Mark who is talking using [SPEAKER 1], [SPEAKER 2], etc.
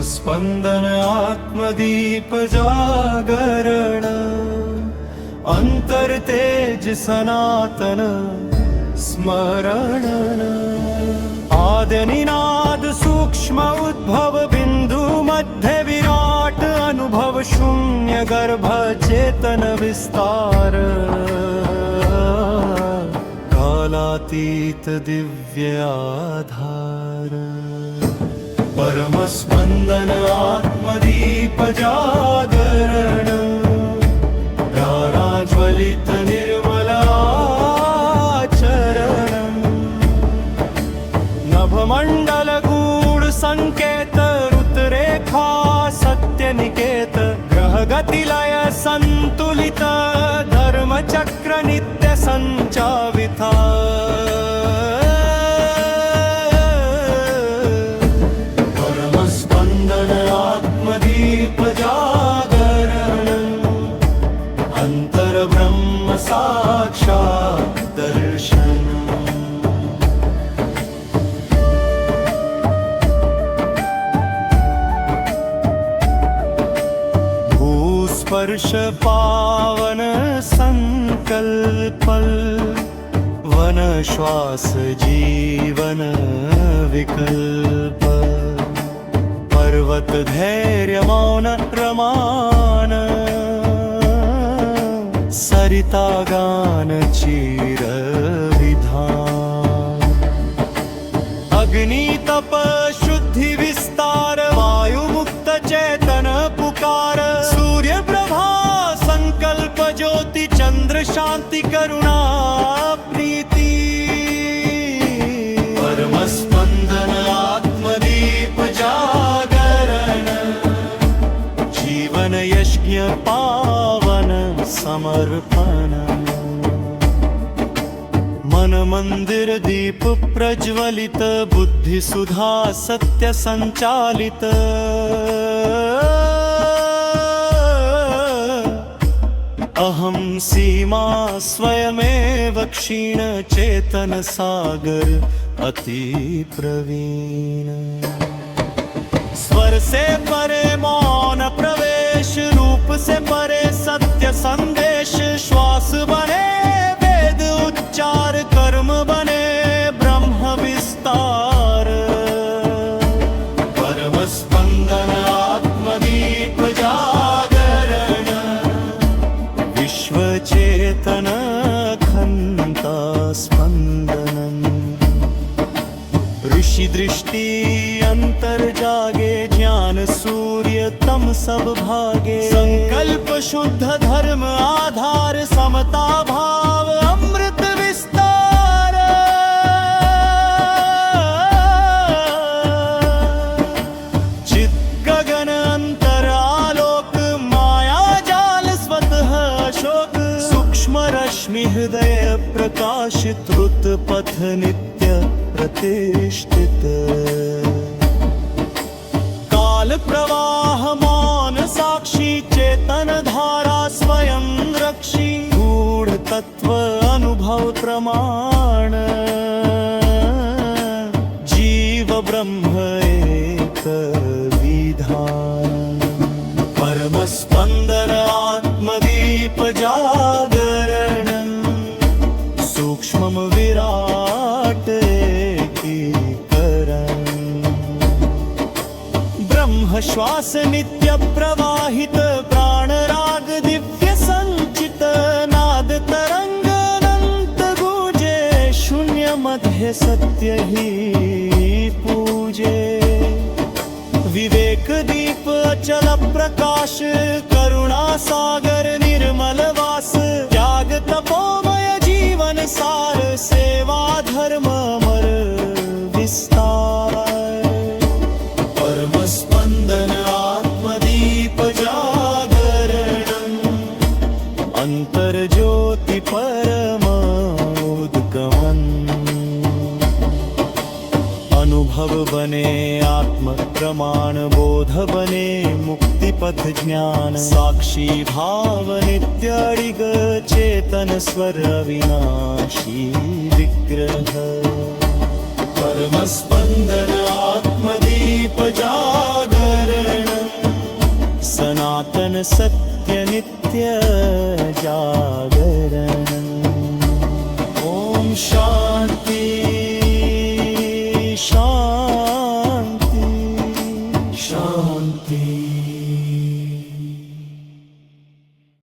[SPEAKER 1] स्पंदन आत्मदीप जागरण अंतर्तेज सनातन स्मरण आदिनिनाद सूक्ष्म उद्भव बिंदु मध्य विराट अनुभव शून्य गर्भ चेतन विस्तार कालातीत दिव्य आधार परम स्पंदन आत्मदीप जागरण ज्वलित निर्मलाचरण नभमंडल गूढ़ संकेत रुतरेखा सत्य निकेत ग्रह गतिलय संतुलित धर्म चक्र नित्य संचाविता परम स्पंदन आत्मदीप जागरण अंतर ब्रह्म साक्षात् दर्शन भूस्पर्श पावन संकल्प वन श्वास जीवन विकल्प पर्वत धैर्य मौन रमान सरिता गान चीर विधान अग्नि तप शुद्धि विस्तार वायु मुक्त चैतन पुकार सूर्य प्रभा संकल्प ज्योति चंद्र शांति करुणा प्रीति परम स्पंदन आत्मदीप जागरण जीवन यज्ञ पावन समर्पण मन मंदिर दीप प्रज्वलित बुद्धि सुधा सत्य संचालित अहम सीमा स्वयमेव क्षीण चेतन सागर अति प्रवीण स्वर से परे मौन प्रवेश रूप से परे सत्य संदेश श्वास बने वेद उच्चार कर्म बने ब्रह्म विस्तार परम स्पंदन आत्मदीप जागरण विश्व चेतन खंता स्पंदनम ऋषि दृष्टि अंतर जागे ज्ञान सूर्य तम सब भागे संकल्प शुद्ध धर्म आधार समता भाव अमृत विस्तार चित गगन अंतर आलोक माया जाल स्वतः अशोक सूक्ष्म रश्मि हृदय प्रकाशित ऋत पथ नित्य प्रतिष्ठित काल प्रवाह मौन साक्षी चेतन धारा स्वयं रक्षी गूढ़ तत्व अनुभव प्रमाण जीव ब्रह्म एक विधान परम स्पंदन आत्मदीप जागरण सूक्ष्म विराट एकीकरण ब्रह्म श्वास नित्य प्रवाहित प्राण राग दिव्य संचित नाद तरंग अनंत गूंजे शून्य मध्य सत्य ही पूजे विवेक दीप अचल प्रकाश करुणा सागर निर्मल वास त्याग तपोमय जीवन सार सेवा धर्म अमर विस्तार परम स्पंदन आत्मदीप जागरण अंतर ज्योति परम उद्गमन अनुभव बने आत्म प्रमाण बोध बने मुक्ति पथ ज्ञान साक्षी भाव नित्य अडिग चेतन स्वर अविनाशी विग्रह परम स्पंदन आत्मदीप जागर ज्ञान सत्य नित्य जागे.